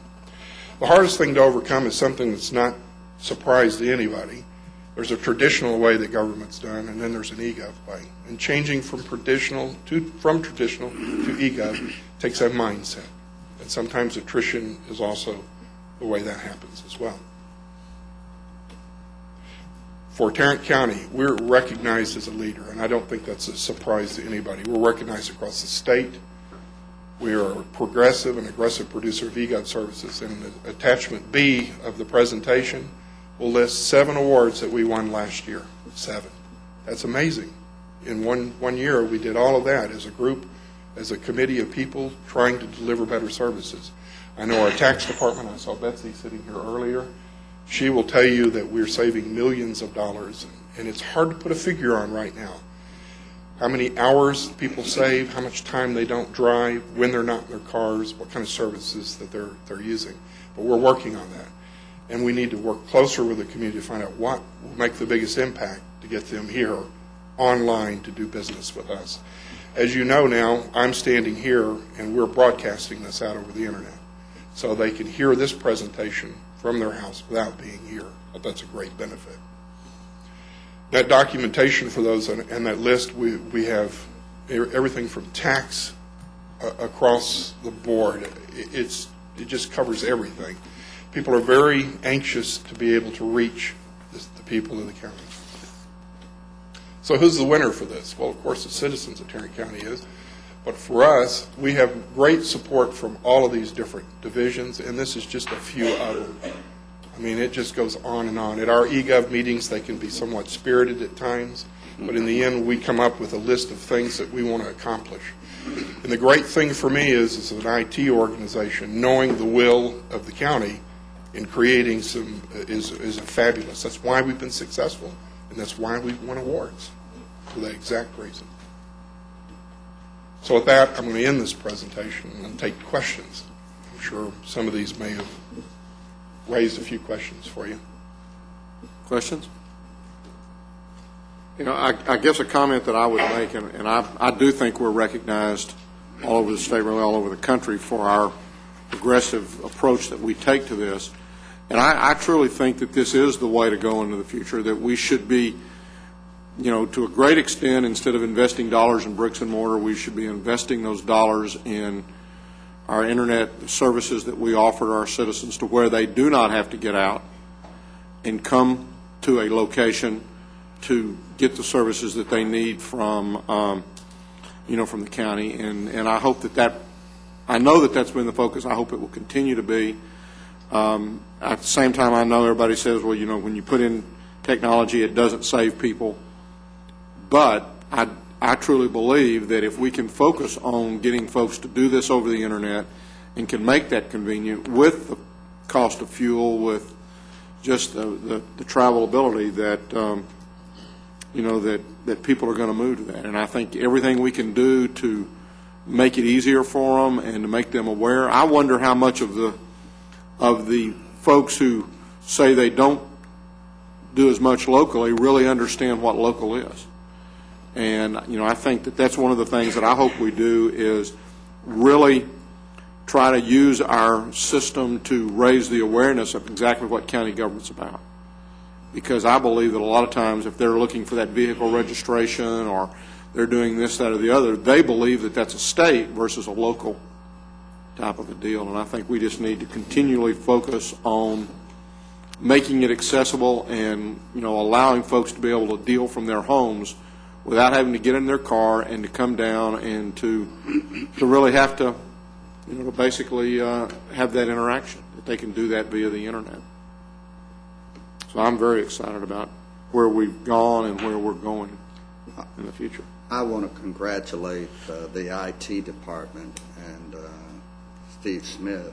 N: The hardest thing to overcome is something that's not a surprise to anybody. There's a traditional way that government's done, and then there's an eGov way. And changing from traditional to eGov takes a mindset. And sometimes attrition is also the way that happens as well. For Tarrant County, we're recognized as a leader, and I don't think that's a surprise to anybody. We're recognized across the state. We are a progressive and aggressive producer of eGov services. And attachment B of the presentation will list 7 awards that we won last year. 7. That's amazing. In one year, we did all of that as a group, as a committee of people trying to deliver better services. I know our tax department, I saw Betsy sitting here earlier, she will tell you that we're saving millions of dollars, and it's hard to put a figure on right now. How many hours people save, how much time they don't drive, when they're not in their cars, what kind of services that they're using. But we're working on that. And we need to work closer with the community to find out what will make the biggest impact to get them here online to do business with us. As you know now, I'm standing here and we're broadcasting this out over the internet. So they can hear this presentation from their house without being here. That's a great benefit. That documentation for those and that list, we have everything from tax across the board. It just covers everything. People are very anxious to be able to reach the people in the county. So who's the winner for this? Well, of course, the citizens of Tarrant County is. But for us, we have great support from all of these different divisions, and this is just a few of them. I mean, it just goes on and on. At our eGov meetings, they can be somewhat spirited at times, but in the end, we come up with a list of things that we want to accomplish. And the great thing for me is, as an IT organization, knowing the will of the county in creating is fabulous. That's why we've been successful, and that's why we've won awards, for that exact reason. So with that, I'm going to end this presentation and take questions. I'm sure some of these may have raised a few questions for you.
C: Questions? You know, I guess a comment that I would make, and I do think we're recognized all over the state, really all over the country, for our progressive approach that we take to this. And I truly think that this is the way to go into the future, that we should be, you know, to a great extent, instead of investing dollars in bricks and mortar, we should be investing those dollars in our internet services that we offer to our citizens, to where they do not have to get out and come to a location to get the services that they need from, you know, from the county. And I hope I know that that's been the focus. I hope it will continue to be. At the same time, I know everybody says, well, you know, when you put in technology, it doesn't save people. But I truly believe that if we can focus on getting folks to do this over the internet and can make that convenient with the cost of fuel, with just the travelability, that you know, that people are going to move to that. And I think everything we can do to make it easier for them and to make them aware. I wonder how much of the folks who say they don't do as much locally really understand what local is. And, you know, I think that that's one of the things that I hope we do, is really try to use our system to raise the awareness of exactly what county government's about. Because I believe that a lot of times, if they're looking for that vehicle registration, or they're doing this, that, or the other, they believe that that's a state versus a local type of a deal. And I think we just need to continually focus on making it accessible and, allowing folks to be able to deal from their homes without having to get in their car and to come down and to really have to, to basically have that interaction, that they can do that via the internet. So I'm very excited about where we've gone and where we're going in the future.
B: I want to congratulate the IT department and Steve Smith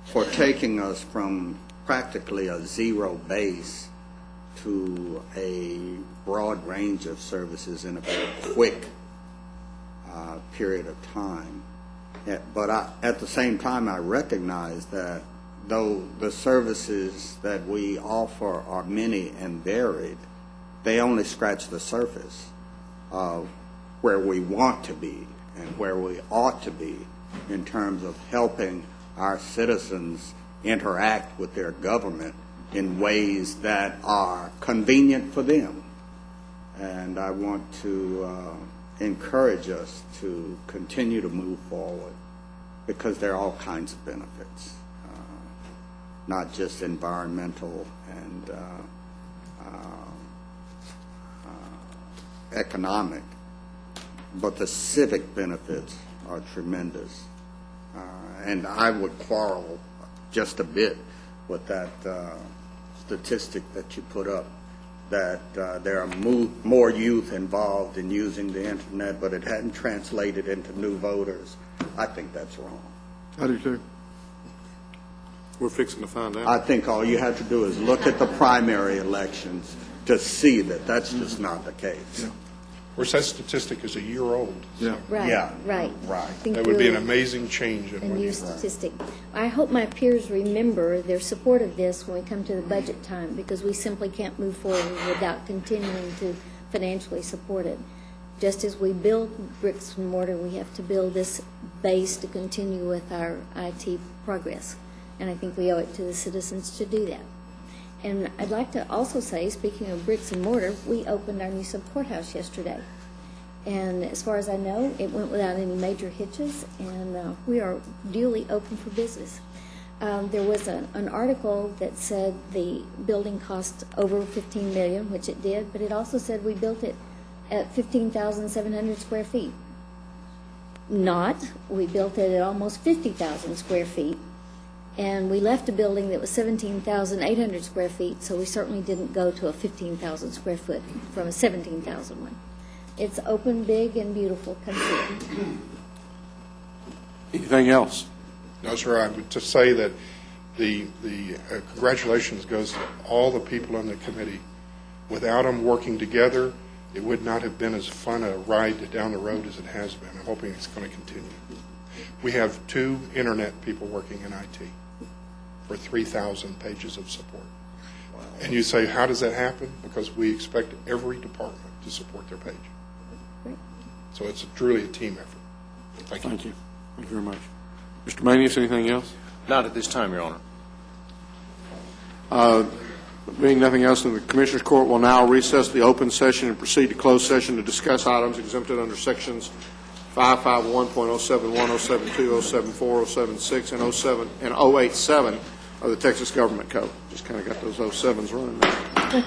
B: for taking us from practically a zero base to a broad range of services in a very quick period of time. But at the same time, I recognize that though the services that we offer are many and varied, they only scratch the surface of where we want to be and where we ought to be in terms of helping our citizens interact with their government in ways that are convenient for them. And I want to encourage us to continue to move forward because there are all kinds of benefits, not just environmental and economic, but the civic benefits are tremendous. And I would quarrel just a bit with that statistic that you put up, that there are more youth involved in using the internet, but it hadn't translated into new voters. I think that's wrong.
H: I do too.
C: We're fixing to find out.
B: I think all you have to do is look at the primary elections to see that that's just not the case.
N: Yeah. Of course, that statistic is a year old.
H: Yeah.
I: Right,
B: Yeah.
I: right.
B: Right.
I: I think
N: That would be an
I: really
N: amazing change in
I: a
N: what
I: new
N: you
I: statistic. I hope my peers remember their support of this when we come to the budget time, because we simply can't move forward without continuing to financially support it. Just as we build bricks and mortar, we have to build this base to continue with our IT progress. And I think we owe it to the citizens to do that. And I'd like to also say, speaking of bricks and mortar, we opened our new sub-courthouse yesterday. And as far as I know, it went without any major hitches, and we are duly open for business. There was an article that said the building cost over $15 million, which it did, but it also said we built it at 15,700 square feet. Not. We built it at almost 50,000 square feet. And we left a building that was 17,800 square feet, so we certainly didn't go to a 15,000 square foot from a 17,000 one. It's open, big, and beautiful. Come see it.
C: Anything else?
N: No, sir, I would just say that the congratulations goes to all the people on the committee. Without them working together, it would not have been as fun a ride down the road as it has been. I'm hoping it's going to continue. We have 2 internet people working in IT for 3,000 pages of support. Wow. And you say, how does that happen? Because we expect every department to support their page.
I: Great.
N: So it's truly a team effort. Thank you.
C: Thank you. Thank you very much. Mr. Manius, anything else?
F: Not at this time, Your Honor.
C: Being nothing else in the Commissioners' Court, will now recess the open session and proceed to closed session to discuss items exempted under Sections 551.071, 072, 074, 076, and 087 of the Texas Government Code. Just kind of got those 07s running there.